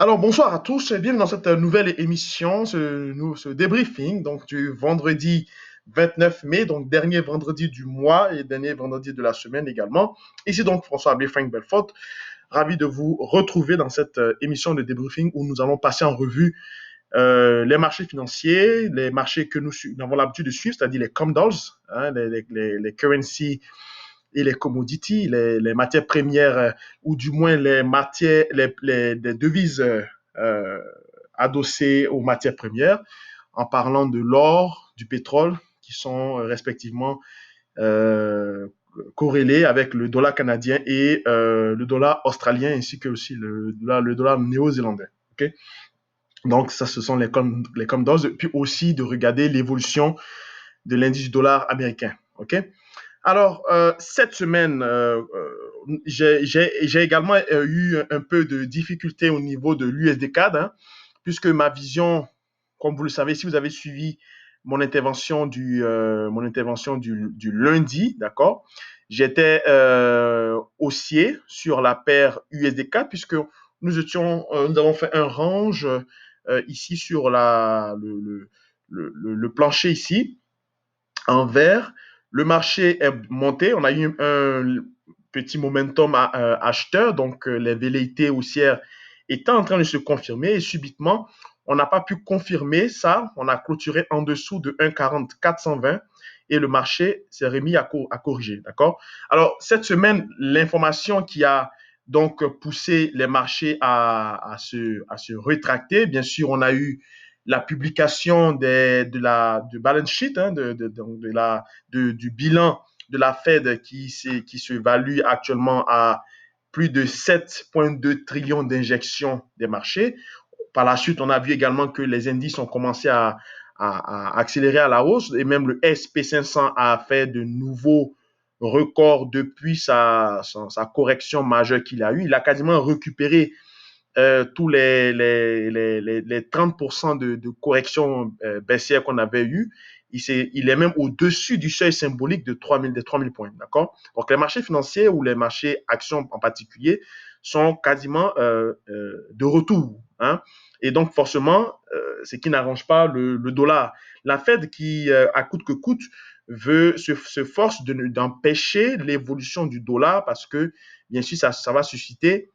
Alors, bonsoir à tous et bienvenue dans cette nouvelle émission, ce débriefing donc, du vendredi 29 mai, donc dernier vendredi du mois et dernier vendredi de la semaine également. Ici donc François Abbé Frank Belfort, ravi de vous retrouver dans cette émission de débriefing où nous allons passer en revue les marchés financiers, les marchés que nous avons l'habitude de suivre, c'est-à-dire les COMDOLs, hein, les currency et les commodities, les matières premières, ou du moins les matières, les devises euh, adossées aux matières premières, en parlant de l'or, du pétrole, qui sont respectivement euh, corrélés avec le dollar canadien et le dollar australien, ainsi que aussi le dollar néo-zélandais. Okay? Donc, ça, ce sont les COMDOS, puis aussi de regarder l'évolution de l'indice du dollar américain. OK? Alors, cette semaine, j'ai également eu un peu de difficulté au niveau de l'USD-CAD, hein, puisque ma vision, comme vous le savez, si vous avez suivi mon intervention du lundi, d'accord, j'étais haussier sur la paire USD-CAD, puisque nous avons fait un range ici sur le plancher ici, en vert. Le marché est monté. On a eu un petit momentum acheteur, donc les velléités haussières étaient en train de se confirmer et subitement, on n'a pas pu confirmer ça. On a clôturé en dessous de 1,40 420 et le marché s'est remis à corriger. D'accord? Alors, cette semaine, l'information qui a donc poussé les marchés à se rétracter, bien sûr, on a eu la publication du balance sheet, hein, du bilan de la Fed qui se value actuellement à plus de 7,2 trillions d'injections des marchés. Par la suite, on a vu également que les indices ont commencé à accélérer à la hausse et même le SP500 a fait de nouveaux records depuis sa correction majeure qu'il a eue. Il a quasiment récupéré tous les 30% de correction baissière qu'on avait eu, il est même au-dessus du seuil symbolique de 3000 points. D'accord? Donc, les marchés financiers ou les marchés actions en particulier sont quasiment de retour. Hein? Et donc, forcément, ce qui n'arrange pas le dollar. La Fed qui, à coûte que coûte, se force d'empêcher l'évolution du dollar parce que, bien sûr, ça va susciter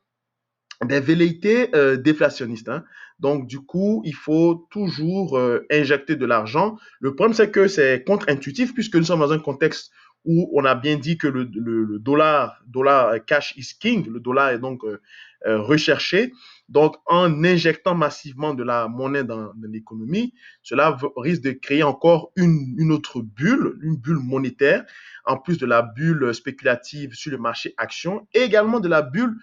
des velléités déflationnistes. Hein. Donc, du coup, il faut toujours injecter de l'argent. Le problème, c'est que c'est contre-intuitif puisque nous sommes dans un contexte où on a bien dit que le dollar cash is king, le dollar est donc recherché. Donc, en injectant massivement de la monnaie dans l'économie, cela risque de créer encore une autre bulle, une bulle monétaire, en plus de la bulle spéculative sur le marché action, et également de la bulle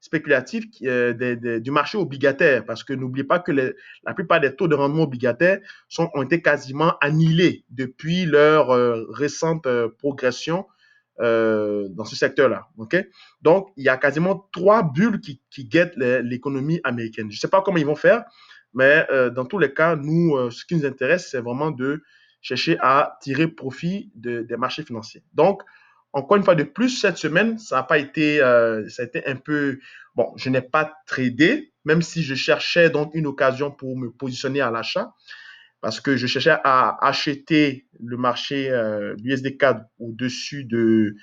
spéculatif du marché obligataire, parce que n'oubliez pas que la plupart des taux de rendement obligataires ont été quasiment annihilés depuis leur récente progression dans ce secteur-là. Okay? Donc, il y a quasiment trois bulles qui guettent l'économie américaine. Je ne sais pas comment ils vont faire, mais dans tous les cas, nous, ce qui nous intéresse, c'est vraiment de chercher à tirer profit des marchés financiers. Donc, encore une fois de plus, cette semaine, ça n'a pas été, ça a été un peu, bon, je n'ai pas tradé, même si je cherchais donc une occasion pour me positionner à l'achat, parce que je cherchais à acheter le marché USD-CAD au-dessus de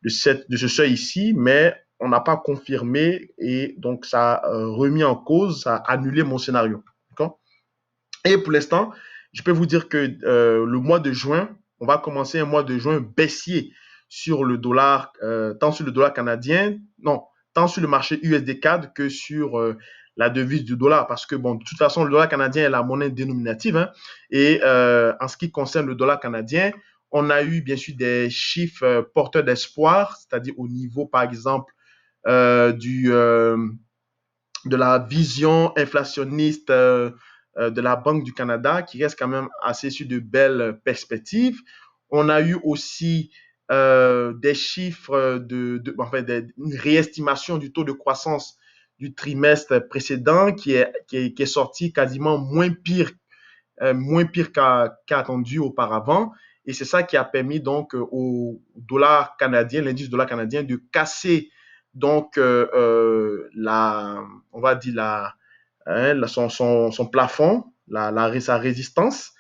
ce seuil ici, mais on n'a pas confirmé et donc ça a remis en cause, ça a annulé mon scénario. Et pour l'instant, je peux vous dire que le mois de juin, on va commencer un mois de juin baissier sur le dollar, tant sur le dollar canadien, non, tant sur le marché USD-CAD que sur la devise du dollar, parce que bon, de toute façon, le dollar canadien est la monnaie dénominative, hein, et en ce qui concerne le dollar canadien, on a eu bien sûr des chiffres porteurs d'espoir, c'est-à-dire au niveau, par exemple, euh, du, euh, de la vision inflationniste de la Banque du Canada, qui reste quand même assez sur de belles perspectives. On a eu aussi des chiffres enfin, une réestimation du taux de croissance du trimestre précédent qui est sorti quasiment moins pire qu'attendu auparavant. Et c'est ça qui a permis donc au dollar canadien, l'indice dollar canadien, de casser donc on va dire hein, son plafond, sa résistance,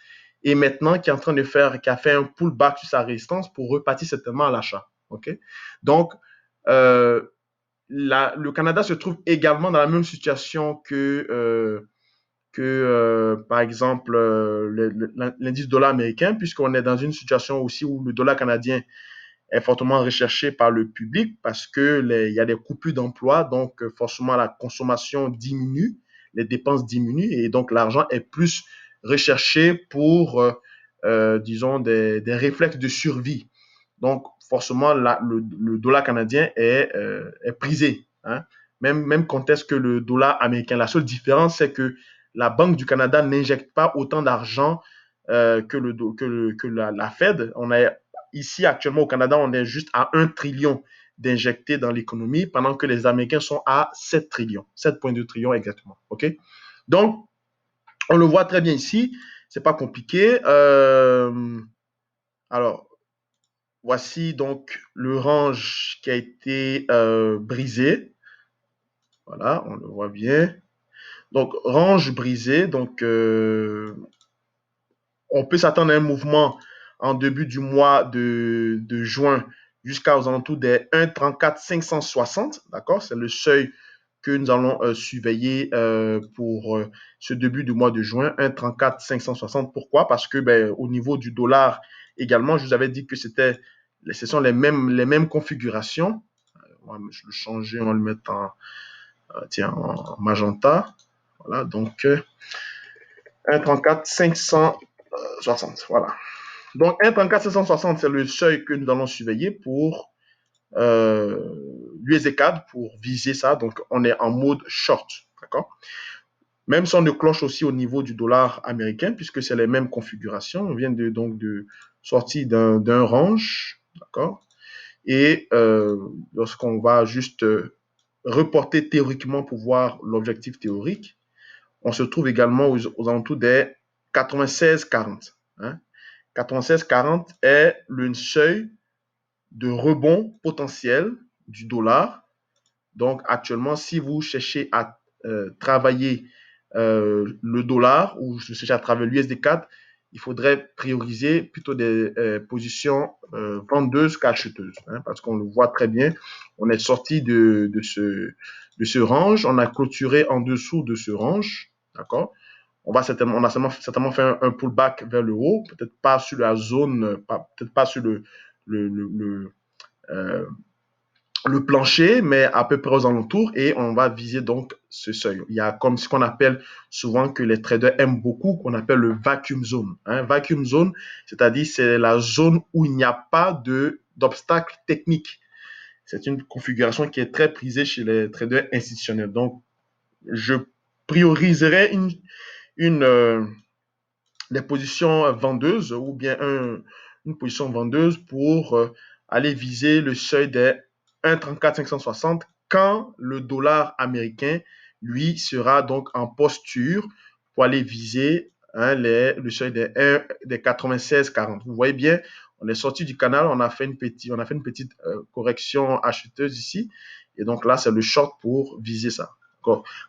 et maintenant qui est en train de faire, qui a fait un pullback sur sa résistance pour repartir certainement à l'achat. OK? Donc, euh, le Canada se trouve également dans la même situation que par exemple, l'indice dollar américain, puisqu'on est dans une situation aussi où le dollar canadien est fortement recherché par le public parce qu'il y a des coupures d'emploi, donc forcément la consommation diminue, les dépenses diminuent et donc l'argent est plus recherché pour, disons, des réflexes de survie. Donc forcément, le dollar canadien est prisé. Hein. Même quand est-ce que le dollar américain, la seule différence, c'est que la Banque du Canada n'injecte pas autant d'argent que la Fed. Ici, actuellement, au Canada, on est juste à 1 trillion d'injectés dans l'économie, pendant que les Américains sont à 7 trillions, 7,2 trillions exactement. OK? Donc, on le voit très bien ici. C'est pas compliqué. Alors, voici donc le range qui a été brisé. Voilà, on le voit bien. Donc, range brisé. Donc, on peut s'attendre à un mouvement en début du mois de juin jusqu'aux alentours des 1,34 560. D'accord? C'est le seuil que nous allons surveiller pour ce début du mois de juin, 1,34 560. Pourquoi? Parce que au niveau du dollar également, je vous avais dit que ce sont les mêmes configurations. On va le changer, on va le mettre en magenta. Voilà, donc 1,34 560. Voilà. Donc, 1,34 560, c'est le seuil que nous allons surveiller pour l'USD-CAD, pour viser ça. Donc, on est en mode short. D'accord? Même si on ne cloche aussi au niveau du dollar américain, puisque c'est les mêmes configurations. On vient donc de sortir d'un range. D'accord? Et lorsqu'on va juste reporter théoriquement pour voir l'objectif théorique, on se trouve également aux alentours des 96,40. Hein? 96,40 est le seuil de rebond potentiel du dollar. Donc, actuellement, si vous cherchez à travailler le dollar ou cherchez à travailler l'USD4, il faudrait prioriser plutôt des positions vendeuses qu'acheteuses. Hein, parce qu'on le voit très bien, on est sorti de ce range, on a clôturé en dessous de ce range. D'accord? On a certainement fait un pullback vers le haut, peut-être pas sur la zone, peut-être pas sur euh, le plancher, mais à peu près aux alentours, et on va viser donc ce seuil. Il y a comme ce qu'on appelle souvent, que les traders aiment beaucoup, qu'on appelle le vacuum zone. Hein, vacuum zone, c'est-à-dire c'est la zone où il n'y a pas d'obstacle technique. C'est une configuration qui est très prisée chez les traders institutionnels. Donc, je prioriserai des positions vendeuses ou bien une position vendeuse pour aller viser le seuil des 1,34 560 quand le dollar américain, lui, sera donc en posture pour aller viser le seuil des 96,40. Vous voyez bien, on est sorti du canal, on a fait une petite correction acheteuse ici. Et donc là, c'est le short pour viser ça.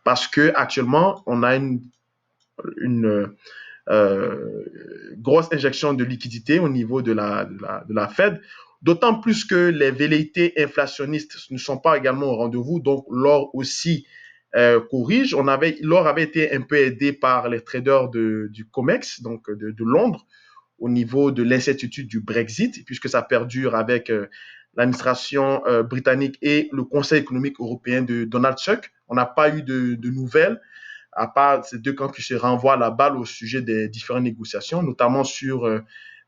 Parce que actuellement, on a une grosse injection de liquidité au niveau de la Fed, d'autant plus que les velléités inflationnistes ne sont pas également au rendez-vous, donc l'or aussi corrige. L'or avait été un peu aidé par les traders du COMEX, donc de Londres, au niveau de l'incertitude du Brexit, puisque ça perdure avec l'administration britannique et le Conseil économique européen de Donald Tusk. On n'a pas eu de nouvelles à part ces deux camps qui se renvoient la balle au sujet des différentes négociations, notamment sur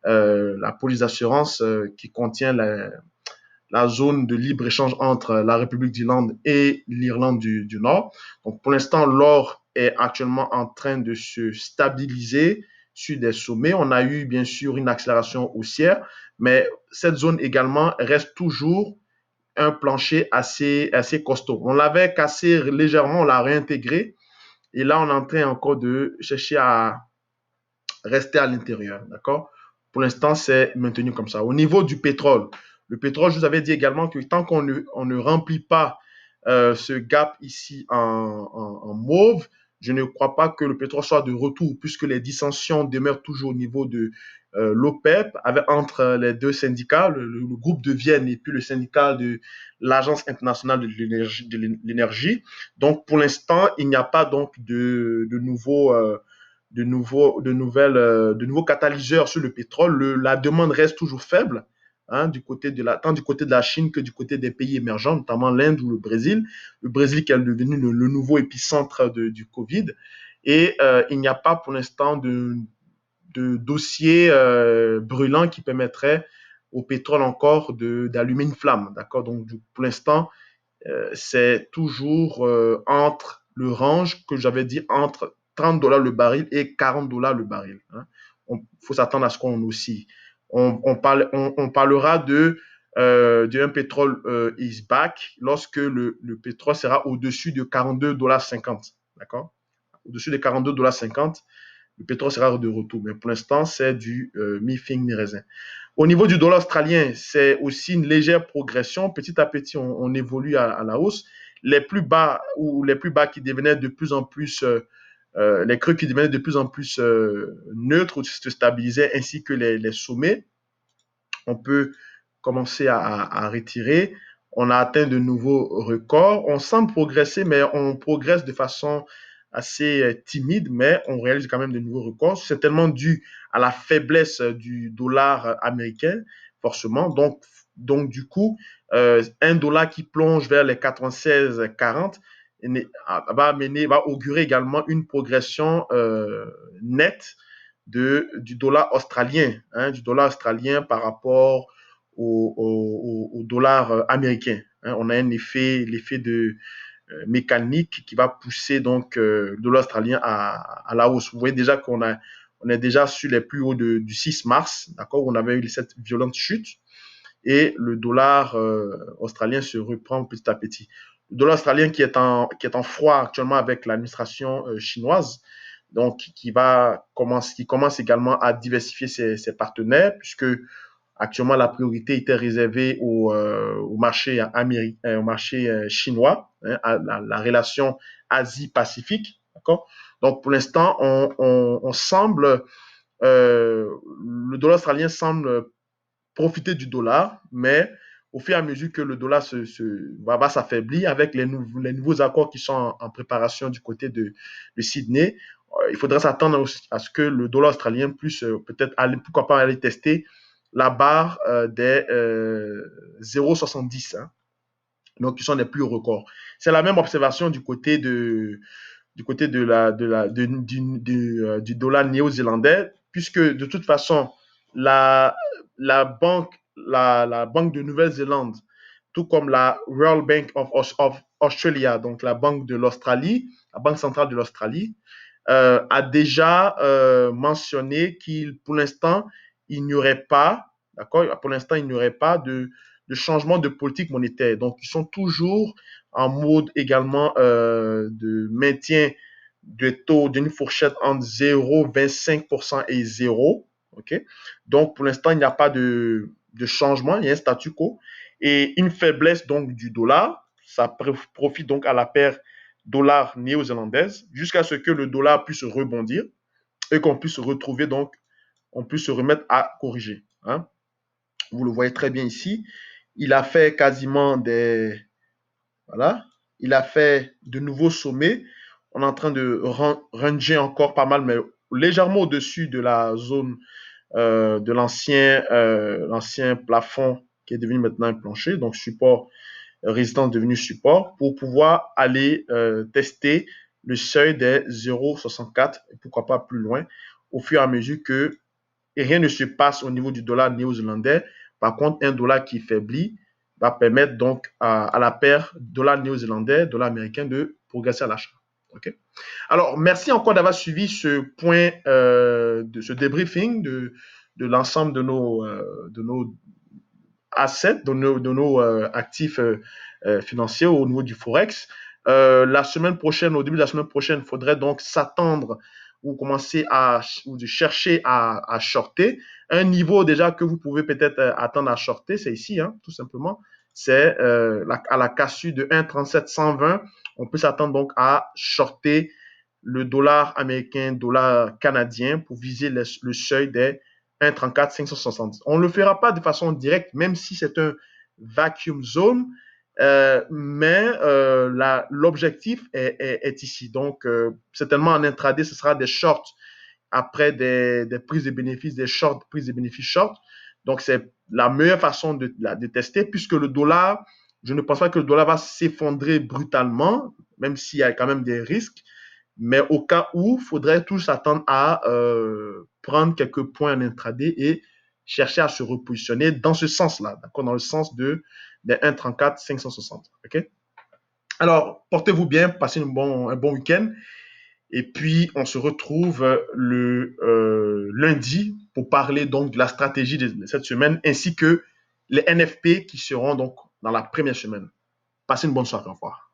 la police d'assurance qui contient la zone de libre-échange entre la République d'Irlande et l'Irlande du Nord. Donc, pour l'instant, l'or est actuellement en train de se stabiliser sur des sommets. On a eu, bien sûr, une accélération haussière, mais cette zone également reste toujours un plancher assez costaud. On l'avait cassé légèrement, on l'a réintégré, et là, on est en train encore de chercher à rester à l'intérieur. D'accord? Pour l'instant, c'est maintenu comme ça. Au niveau du pétrole, le pétrole, je vous avais dit également que tant qu'on ne remplit pas ce gap ici en mauve, je ne crois pas que le pétrole soit de retour, puisque les dissensions demeurent toujours au niveau de l'OPEP, entre les deux syndicats, le groupe de Vienne et puis le syndicat de l'Agence internationale de l'énergie. Donc, pour l'instant, il n'y a pas donc de nouveaux catalyseurs sur le pétrole. La demande reste toujours faible, hein, tant du côté de la Chine que du côté des pays émergents, notamment l'Inde ou le Brésil. Le Brésil qui est devenu le nouveau épicentre du Covid. Et il n'y a pas pour l'instant de dossier brûlant qui permettrait au pétrole encore d'allumer une flamme. D'accord. Donc, pour l'instant, c'est toujours entre le range que j'avais dit entre $30 le baril et $40 le baril. Hein. Il faut s'attendre à ce qu'on oscille. On parlera d'un pétrole is back lorsque le pétrole sera au-dessus de $42,50. D'accord? Au-dessus de $42,50, le pétrole sera de retour. Mais pour l'instant, c'est du mi-figue, mi-raisin. Au niveau du dollar australien, c'est aussi une légère progression. Petit à petit, on évolue à la hausse. Les plus bas qui devenaient de plus en plus, les creux qui devenaient de plus en plus neutres ou se stabilisaient, ainsi que les sommets, on peut commencer à retirer. On a atteint de nouveaux records. On semble progresser, mais on progresse de façon assez timide, mais on réalise quand même de nouveaux records. C'est tellement dû à la faiblesse du dollar américain, forcément. Donc du coup, un dollar qui plonge vers les 96,40 va augurer également une progression nette du dollar australien, hein, du dollar australien par rapport au dollar américain. Hein. On a l'effet de mécanique qui va pousser donc le dollar australien à la hausse. Vous voyez déjà on est déjà sur les plus hauts du 6 mars, d'accord, où on avait eu cette violente chute, et le dollar australien se reprend petit à petit. Le dollar australien qui est en froid actuellement avec l'administration chinoise, donc qui commence également à diversifier ses partenaires, puisque actuellement la priorité était réservée au marché américain, au marché chinois, hein, à la relation Asie-Pacifique, d'accord. Donc pour l'instant, on semble le dollar australien semble profiter du dollar, mais au fur et à mesure que le dollar va s'affaiblir avec les nouveaux accords qui sont en préparation du côté de Sydney, il faudrait s'attendre à ce que le dollar australien puisse peut-être aller, pourquoi pas aller tester la barre des 0,70, hein, donc qui sont les plus hauts records. C'est la même observation du côté du dollar néo-zélandais, puisque de toute façon, la, la banque de Nouvelle-Zélande, tout comme la Royal Bank of Australia, donc la banque de l'Australie, la banque centrale de l'Australie, a déjà mentionné pour l'instant, il n'y aurait pas, d'accord, pour l'instant, il n'y aurait pas de changement de politique monétaire. Donc, ils sont toujours en mode également de maintien de taux d'une fourchette entre 0,25% et 0. Okay? Donc, pour l'instant, il n'y a pas de changement, il y a un statu quo et une faiblesse donc du dollar. Ça profite donc à la paire dollar néo-zélandaise jusqu'à ce que le dollar puisse rebondir et qu'on puisse retrouver donc, on puisse se remettre à corriger. Hein? Vous le voyez très bien ici. Il a fait quasiment voilà, il a fait de nouveaux sommets. On est en train de ranger encore pas mal, mais légèrement au-dessus de la zone de l'ancien plafond qui est devenu maintenant un plancher, donc support résistance devenu support, pour pouvoir aller tester le seuil des 0,64 et pourquoi pas plus loin au fur et à mesure que rien ne se passe au niveau du dollar néo-zélandais. Par contre, un dollar qui faiblit va permettre donc à la paire dollar néo-zélandais, dollar américain de progresser à l'achat. Okay. Alors, merci encore d'avoir suivi ce point, de ce débriefing de l'ensemble de nos assets, de nos actifs financiers au niveau du Forex. La semaine prochaine, au début de la semaine prochaine, il faudrait donc s'attendre ou commencer ou chercher à shorter. Un niveau déjà que vous pouvez peut-être attendre à shorter, c'est ici, hein, tout simplement. C'est à la cassure de 1,37,120. On peut s'attendre donc à shorter le dollar américain, dollar canadien pour viser le seuil des 1,34 560. On ne le fera pas de façon directe, même si c'est un vacuum zone, mais l'objectif est ici. Donc, certainement en intraday, ce sera des shorts après des prises de bénéfices, des shorts, prises de bénéfices short. Donc, c'est la meilleure façon de tester, puisque le dollar, je ne pense pas que le dollar va s'effondrer brutalement, même s'il y a quand même des risques. Mais au cas où, il faudrait tous s'attendre à prendre quelques points en intraday et chercher à se repositionner dans ce sens-là, d'accord, dans le sens des 1,34 560. OK? Alors, portez-vous bien, passez un bon week-end. Et puis, on se retrouve le lundi pour parler donc de la stratégie de cette semaine ainsi que les NFP qui seront donc dans la première semaine. Passez une bonne soirée. Au revoir.